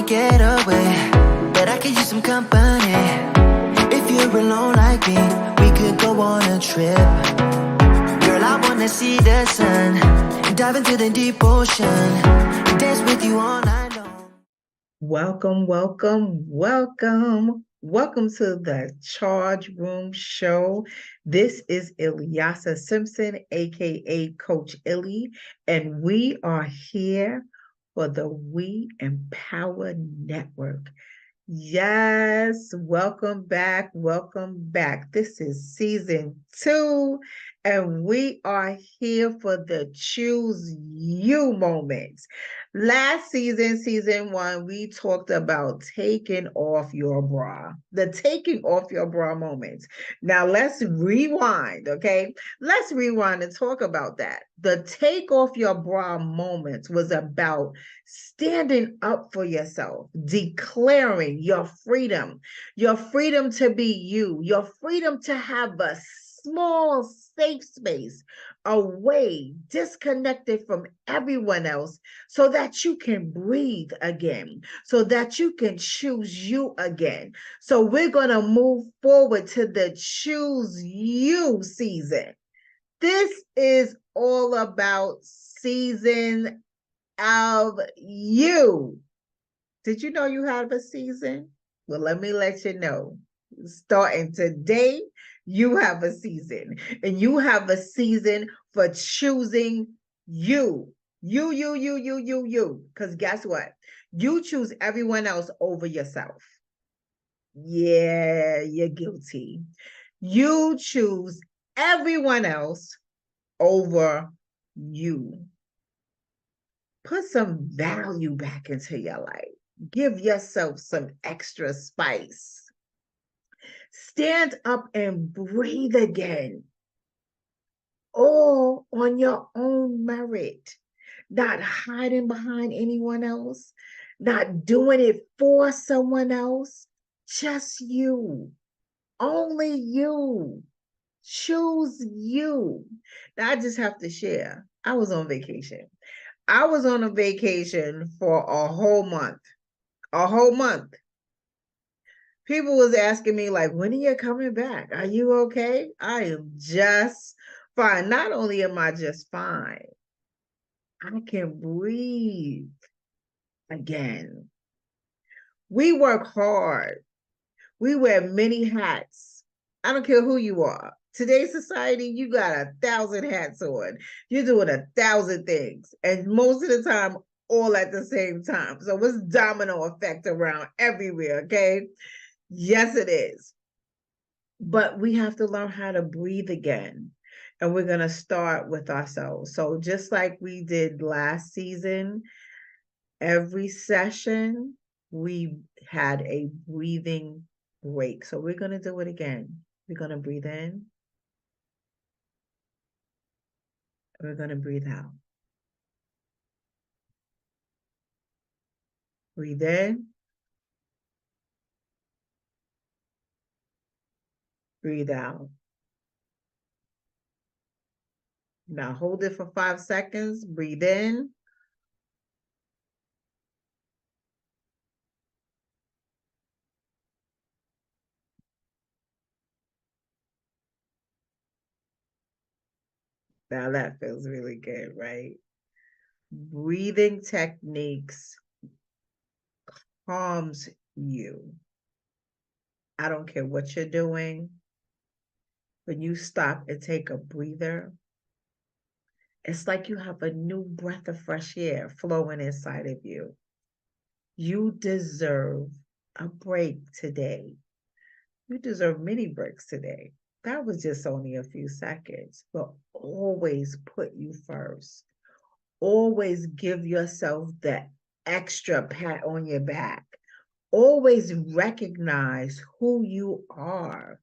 wanna get away, but I could use some company. If you're alone like me, we could go on a trip. Girl, I wanna see the sun, dive into the deep ocean, dance with you all night long. Welcome to the Charge Room Show. This is Ilyasa Simpson, aka Coach ILLY, and we are here for the We Empower Network. Yes, welcome back. This is season 2, and we are here for the Choose You moments. Last season 1, we talked about taking off your bra, the taking off your bra moments. Now let's rewind, okay? Let's rewind and talk about that. The take off your bra moments was about standing up for yourself, declaring your freedom to be you, your freedom to have a small safe space away, disconnected from everyone else, so that you can breathe again, so that you can choose you again. So we're going to move forward to the Choose You season. This is all about season of you. Did you know you have a season? Well, let me let you know. Starting today, you have a season, and you have a season for choosing you. You. Because guess what? You choose everyone else over yourself. Yeah, you're guilty. You choose everyone else over you. Put some value back into your life. Give yourself some extra spice. Stand up and breathe again, all on your own merit, not hiding behind anyone else, not doing it for someone else, just you, only you. Choose you. Now, I just have to share, I was on vacation. I was on a vacation for a whole month. People was asking me, like, when are you coming back? Are you okay? I am just fine. Not only am I just fine, I can breathe again. We work hard. We wear many hats. I don't care who you are. Today's society, you got 1,000 hats on. You're doing 1,000 things. And most of the time, all at the same time. So it's domino effect around everywhere, okay? Yes, it is. But we have to learn how to breathe again. And we're going to start with ourselves. So just like we did last season, every session, we had a breathing break. So we're going to do it again. We're going to breathe in. We're going to breathe out. Breathe in. Breathe out. Now hold it for 5 seconds. Breathe in. Now that feels really good, right? Breathing techniques calms you. I don't care what you're doing. When you stop and take a breather, it's like you have a new breath of fresh air flowing inside of you. You deserve a break today. You deserve many breaks today. That was just only a few seconds, but always put you first. Always give yourself that extra pat on your back. Always recognize who you are.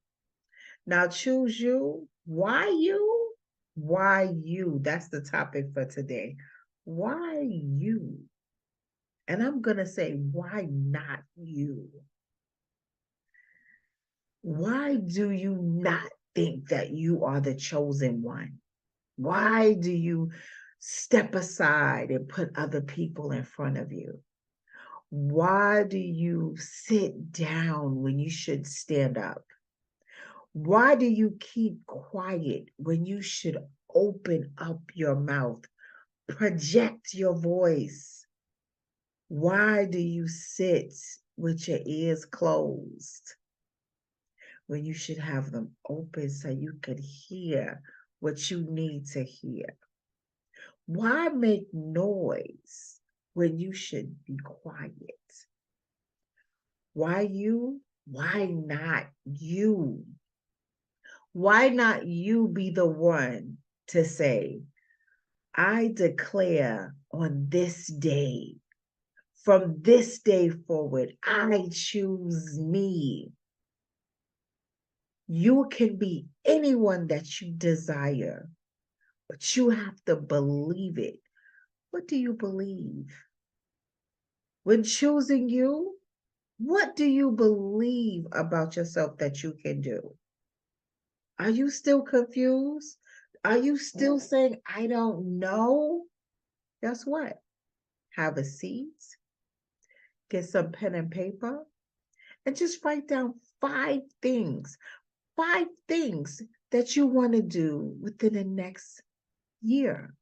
Now choose you. Why you? Why you? That's the topic for today. Why you? And I'm going to say, why not you? Why do you not think that you are the chosen one? Why do you step aside and put other people in front of you? Why do you sit down when you should stand up? Why do you keep quiet when you should open up your mouth, project your voice? Why do you sit with your ears closed when you should have them open so you could hear what you need to hear? Why make noise when you should be quiet? Why you? Why not you? Why not you be the one to say, I declare on this day, from this day forward, I choose me. You can be anyone that you desire, but you have to believe it. What do you believe? When choosing you, what do you believe about yourself that you can do? Are you still confused? Are you still saying, I don't know? Guess what? Have a seat, get some pen and paper, and just write down five things that you want to do within the next year.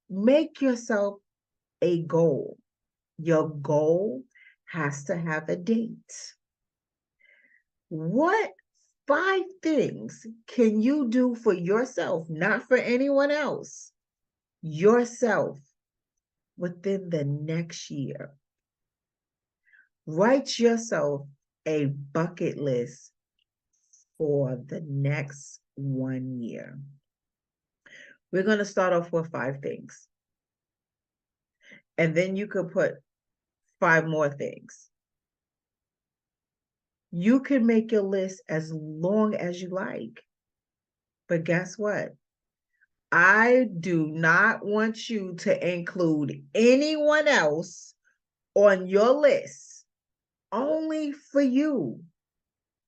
Make yourself a goal. Your goal has to have a date. What 5 things can you do for yourself, not for anyone else, yourself within the next year? Write yourself a bucket list for the next 1 year. We're going to start off with 5 things. And then you could put 5 more things. You can make your list as long as you like. But guess what? I do not want you to include anyone else on your list, only for you.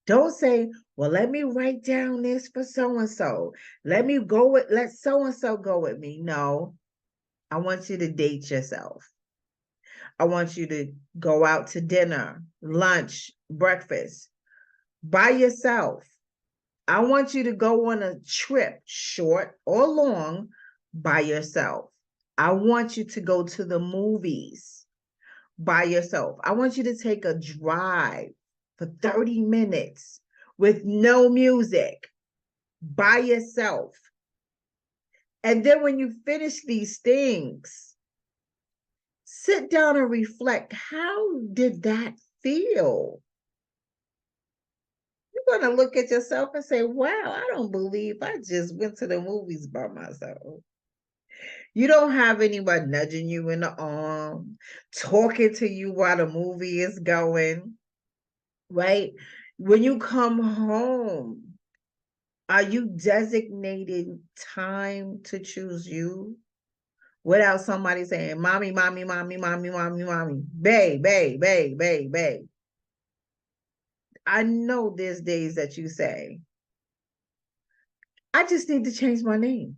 Don't say, well, let me write down this for so-and-so. Let so-and-so go with me. No, I want you to date yourself. I want you to go out to dinner, lunch, breakfast by yourself. I want you to go on a trip, short or long, by yourself. I want you to go to the movies by yourself. I want you to take a drive for 30 minutes with no music by yourself. And then when you finish these things, sit down and reflect. How did that feel? You're going to look at yourself and say, wow, I don't believe I just went to the movies by myself. You don't have anyone nudging you in the arm, talking to you while the movie is going, right? When you come home, are you designating time to choose you without somebody saying, mommy, mommy, mommy, mommy, mommy, mommy, babe, babe, babe, babe, babe? I know there's days that you say, I just need to change my name.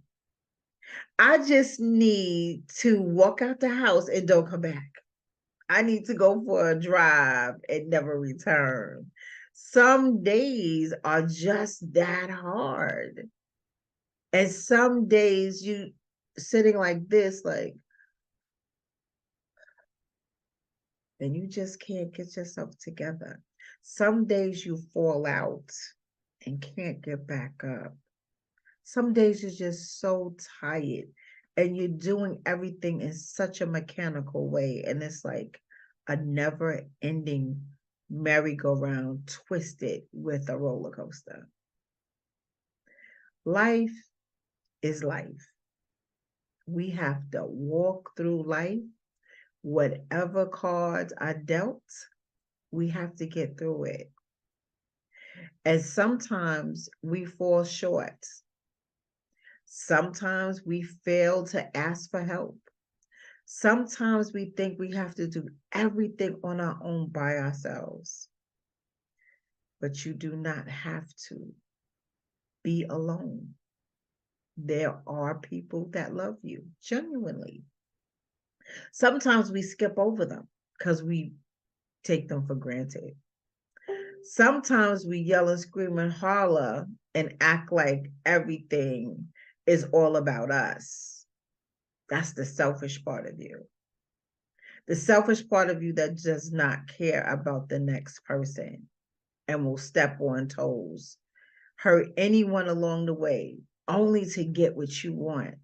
I just need to walk out the house and don't come back. I need to go for a drive and never return. Some days are just that hard. And some days you sitting like this, like, and you just can't get yourself together. Some days you fall out and can't get back up. Some days you're just so tired and you're doing everything in such a mechanical way. And it's like a never ending merry-go-round twisted with a roller coaster. Life is life. We have to walk through life. Whatever cards are dealt, we have to get through it. And sometimes we fall short. Sometimes we fail to ask for help. Sometimes we think we have to do everything on our own by ourselves. But you do not have to be alone. There are people that love you genuinely. Sometimes we skip over them because we take them for granted. Sometimes we yell and scream and holler and act like everything is all about us. That's the selfish part of you. The selfish part of you that does not care about the next person and will step on toes, hurt anyone along the way, only to get what you want.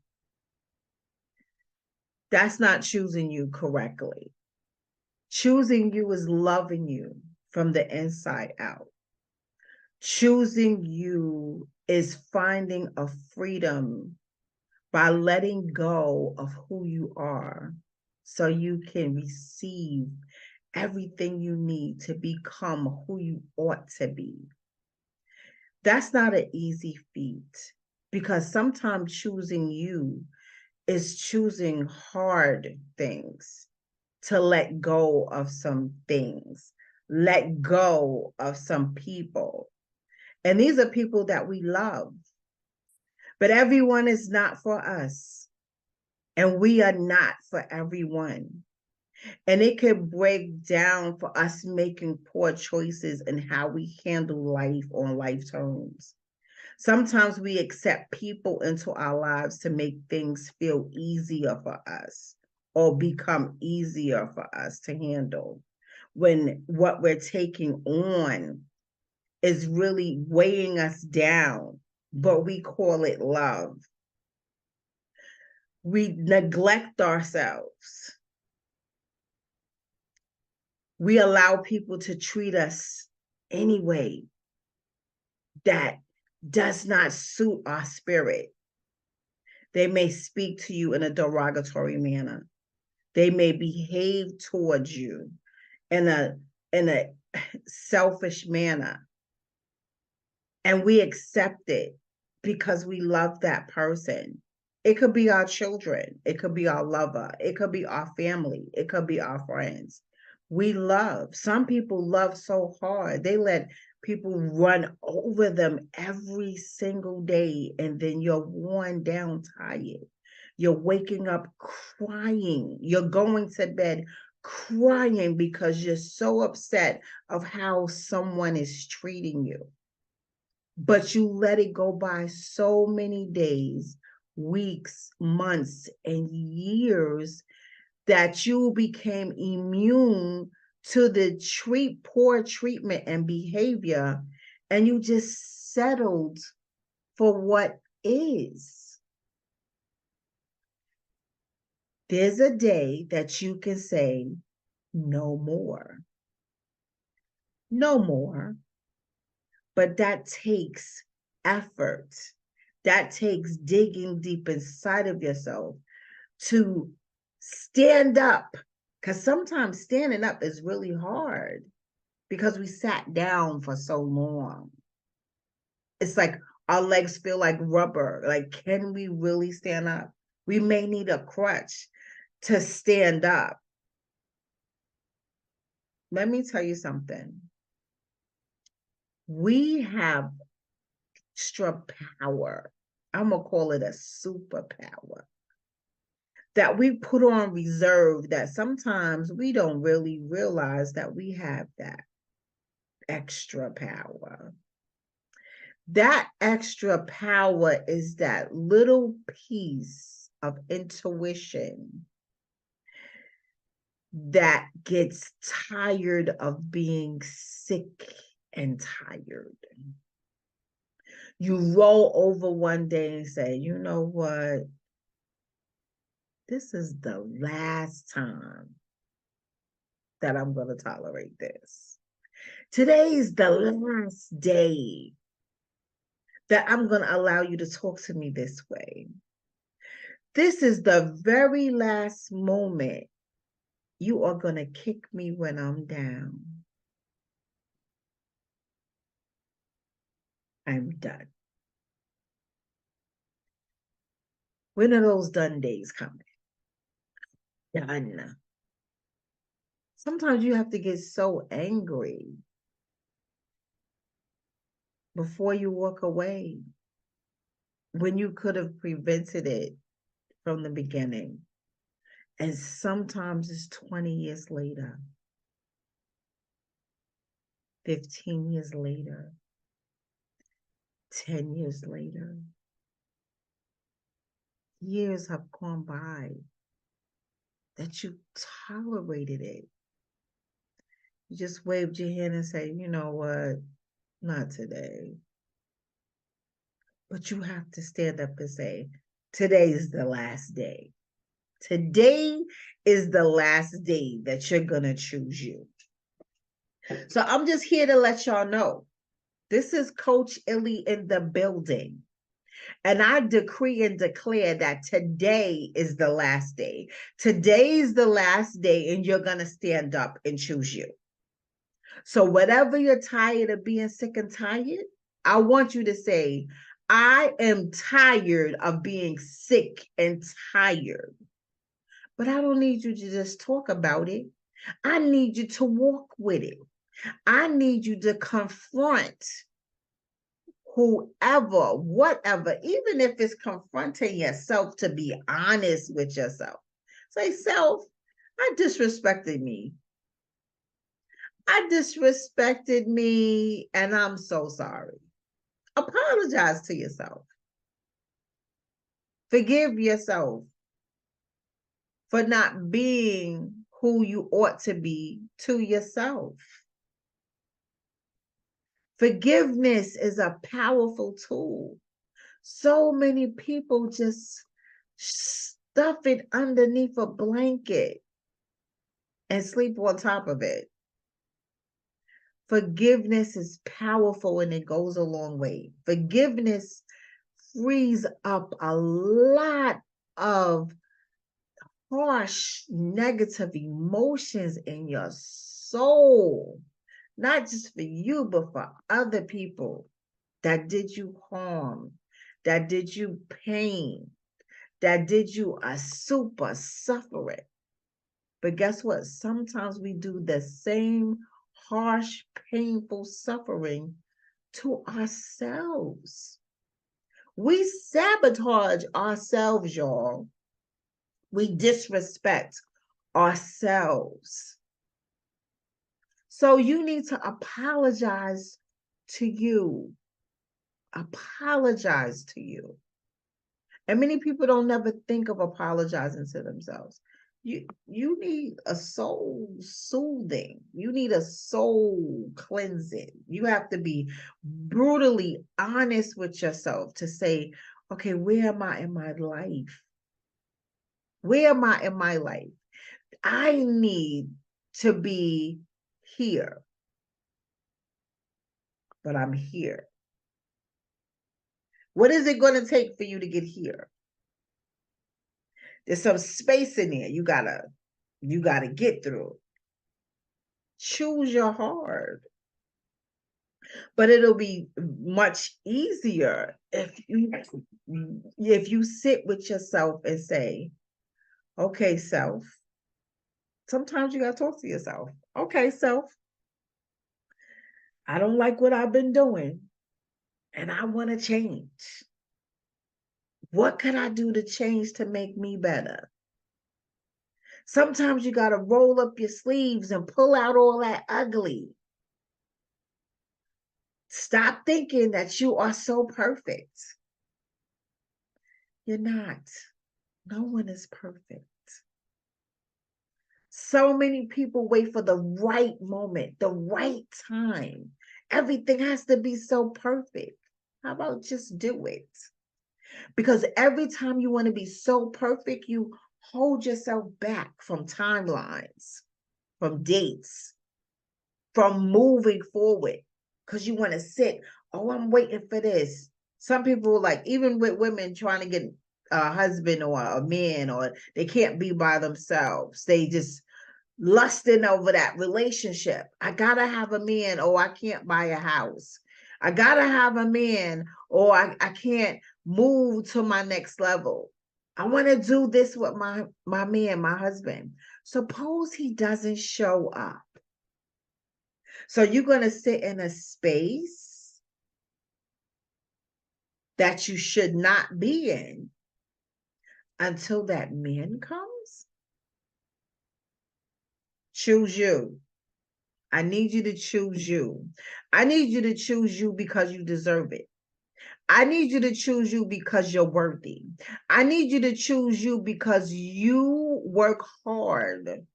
That's not choosing you correctly. Choosing you is loving you from the inside out. Choosing you is finding a freedom by letting go of who you are so you can receive everything you need to become who you ought to be. That's not an easy feat because sometimes choosing you is choosing hard things, to let go of some things, let go of some people. And these are people that we love, but everyone is not for us. And we are not for everyone. And it could break down for us making poor choices in how we handle life on life terms. Sometimes we accept people into our lives to make things feel easier for us or become easier for us to handle, when what we're taking on is really weighing us down, but we call it love. We neglect ourselves. We allow people to treat us anyway that does not suit our spirit. They may speak to you in a derogatory manner. They may behave towards you in a selfish manner. And we accept it because we love that person. It could be our children. It could be our lover. It could be our family. It could be our friends. We love. Some people love so hard. They let people run over them every single day. And then you're worn down, tired. You're waking up crying. You're going to bed crying because you're so upset of how someone is treating you. But you let it go by so many days, weeks, months, and years that you became immune to the poor treatment and behavior, and you just settled for what is. There's a day that you can say, no more. No more. But that takes effort. That takes digging deep inside of yourself to stand up. Because sometimes standing up is really hard because we sat down for so long. It's like our legs feel like rubber. Like, can we really stand up? We may need a crutch to stand up. Let me tell you something. We have extra power. I'm going to call it a superpower that we put on reserve, that sometimes we don't really realize that we have that extra power. That extra power is that little piece of intuition that gets tired of being sick and tired. You roll over one day and say, you know what? This is the last time that I'm going to tolerate this. Today is the last day that I'm going to allow you to talk to me this way. This is the very last moment you are going to kick me when I'm down. I'm done. When are those done days coming? Done. Sometimes you have to get so angry before you walk away when you could have prevented it from the beginning. And sometimes it's 20 years later, 15 years later, 10 years later. Years have gone by that you tolerated it. You just waved your hand and say, you know what? Not today. But you have to stand up and say, today is the last day. Today is the last day that you're going to choose you. So I'm just here to let y'all know. This is Coach ILLY in the building. And I decree and declare that today is the last day. Today is the last day, and you're going to stand up and choose you. So whatever you're tired of being sick and tired, I want you to say, I am tired of being sick and tired. But I don't need you to just talk about it. I need you to walk with it. I need you to confront whoever, whatever, even if it's confronting yourself, to be honest with yourself. Say, self, I disrespected me. I disrespected me, and I'm so sorry. Apologize to yourself. Forgive yourself for not being who you ought to be to yourself. Forgiveness is a powerful tool. So many people just stuff it underneath a blanket and sleep on top of it. Forgiveness is powerful and it goes a long way. Forgiveness frees up a lot of harsh, negative emotions in your soul, not just for you, but for other people that did you harm, that did you pain, that did you a super suffering. But guess what? Sometimes we do the same harsh, painful suffering to ourselves. We sabotage ourselves, y'all. We disrespect ourselves. So you need to apologize to you. Apologize to you. And many people don't never think of apologizing to themselves. You need a soul soothing. You need a soul cleansing. You have to be brutally honest with yourself to say, okay, where am I in my life? Where am I in my life? I need to be here, but I'm here. What is it going to take for you to get here? There's some space in there you gotta get through. Choose your heart. But it'll be much easier if you sit with yourself and say, okay, self. Sometimes you gotta talk to yourself. Okay, self, I don't like what I've been doing, and I want to change. What can I do to change to make me better? Sometimes you got to roll up your sleeves and pull out all that ugly. Stop thinking that you are so perfect. You're not. No one is perfect. So many people wait for the right moment, the right time. Everything has to be so perfect. How about just do it? Because every time you want to be so perfect, you hold yourself back from timelines, from dates, from moving forward. Because you want to sit, oh, I'm waiting for this. Some people, like, even with women trying to get a husband or a man, or they can't be by themselves. They just lusting over that relationship. I gotta have a man, or I can't buy a house. I gotta have a man, or I can't move to my next level. I want to do this with my man, my husband. Suppose he doesn't show up. So you're going to sit in a space that you should not be in until that man comes? Choose you. I need you to choose you. I need you to choose you because you deserve it. I need you to choose you because you're worthy. I need you to choose you because you work hard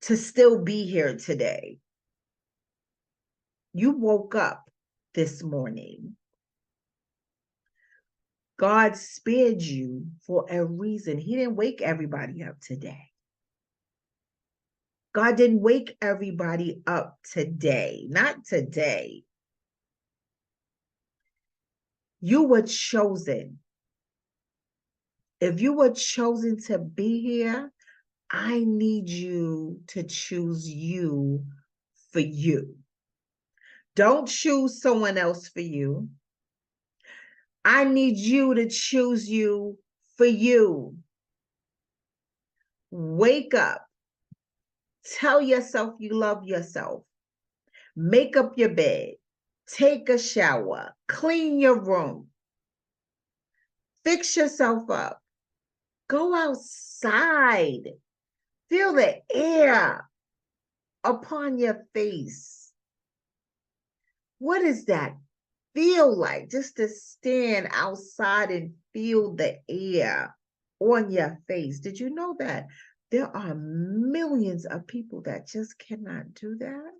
to still be here today. You woke up this morning. God spared you for a reason. He didn't wake everybody up today. God didn't wake everybody up today, not today. You were chosen. If you were chosen to be here, I need you to choose you for you. Don't choose someone else for you. I need you to choose you for you. Wake up. Tell yourself you love yourself. Make up your bed. Take a shower. Clean your room. Fix yourself up. Go outside. Feel the air upon your face. What does that feel like? Just to stand outside and feel the air on your face. Did you know that there are millions of people that just cannot do that?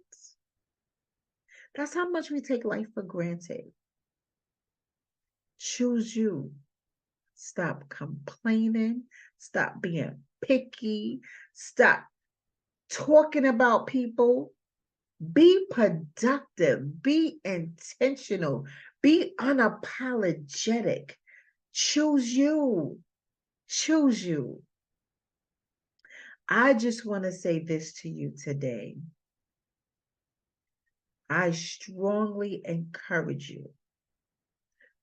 That's how much we take life for granted. Choose you. Stop complaining. Stop being picky. Stop talking about people. Be productive. Be intentional. Be unapologetic. Choose you. Choose you. I just want to say this to you today. I strongly encourage you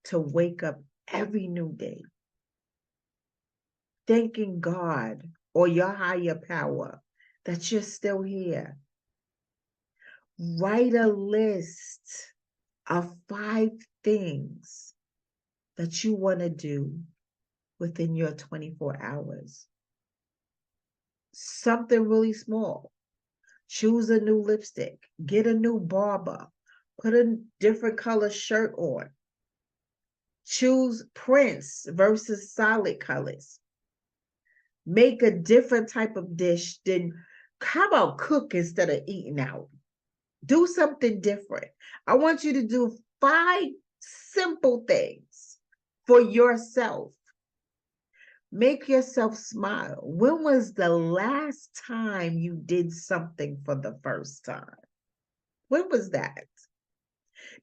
to wake up every new day thanking God or your higher power that you're still here. Write a list of 5 things that you want to do within your 24 hours. Something really small. Choose a new lipstick. Get a new barber. Put a different color shirt on. Choose prints versus solid colors. Make a different type of dish. Then how about cook instead of eating out? Do something different. I want you to do 5 simple things for yourself. Make yourself smile. When was the last time you did something for the first time? When was that?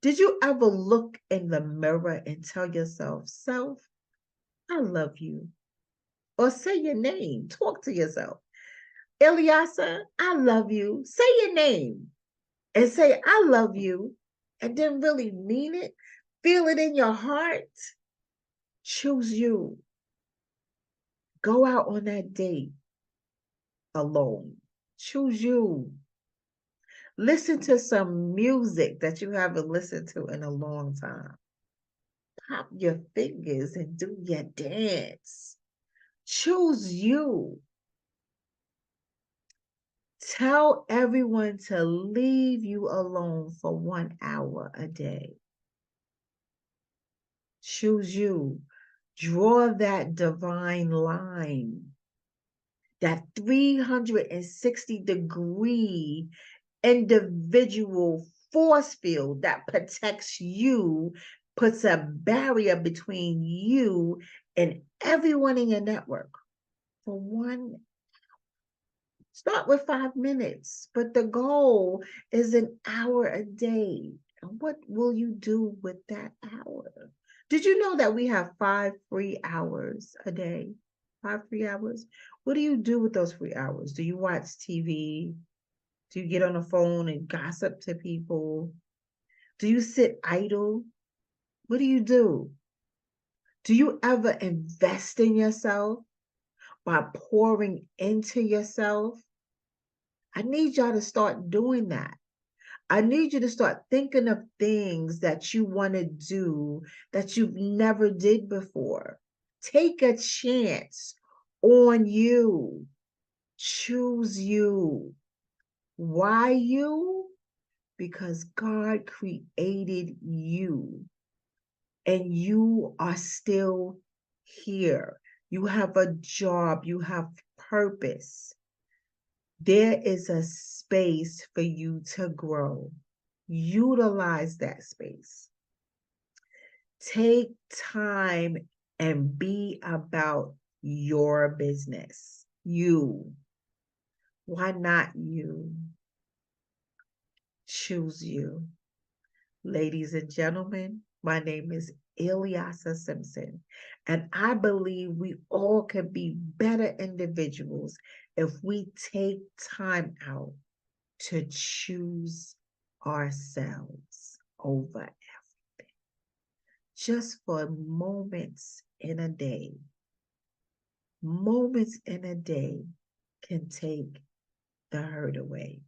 Did you ever look in the mirror and tell yourself, self, I love you? Or say your name. Talk to yourself. Ilyasa, I love you. Say your name and say, I love you. And then really mean it. Feel it in your heart. Choose you. Go out on that date alone. Choose you. Listen to some music that you haven't listened to in a long time. Pop your fingers and do your dance. Choose you. Tell everyone to leave you alone for 1 hour a day. Choose you. Draw that divine line, that 360-degree individual force field that protects you, puts a barrier between you and everyone in your network for 1 hour. Start with 5 minutes, but the goal is an hour a day. And what will you do with that hour? Did you know that we have 5 free hours a day? 5 free hours? What do you do with those free hours? Do you watch TV? Do you get on the phone and gossip to people? Do you sit idle? What do you do? Do you ever invest in yourself by pouring into yourself? I need y'all to start doing that. I need you to start thinking of things that you want to do that you've never did before. Take a chance on you. Choose you. Why you? Because God created you and you are still here. You have a job, you have purpose. There is a space for you to grow. Utilize that space. Take time and be about your business. You. Why not you? Choose you. Ladies and gentlemen, my name is Ilyasa Simpson, and I believe we all can be better individuals if we take time out to choose ourselves over everything. Just for moments in a day. Moments in a day can take the hurt away.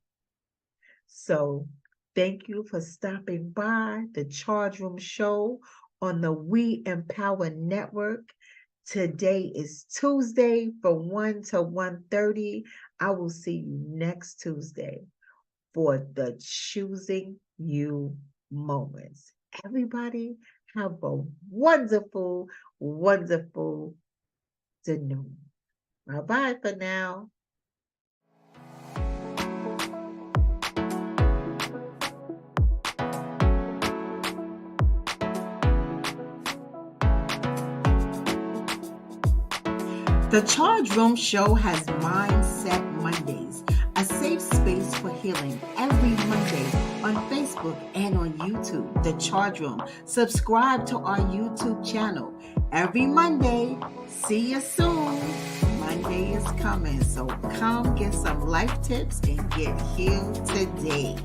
So thank you for stopping by the Charge Room Show on the We Empower Network. Today is Tuesday from 1 to 1:30. I will see you next Tuesday for the Choosing You moments. Everybody have a wonderful, wonderful afternoon. Bye-bye for now. The Charge Room Show has Mindset Mondays, a safe space for healing every Monday on Facebook and on YouTube. The Charge Room. Subscribe to our YouTube channel every Monday. See you soon. Monday is coming, so come get some life tips and get healed today.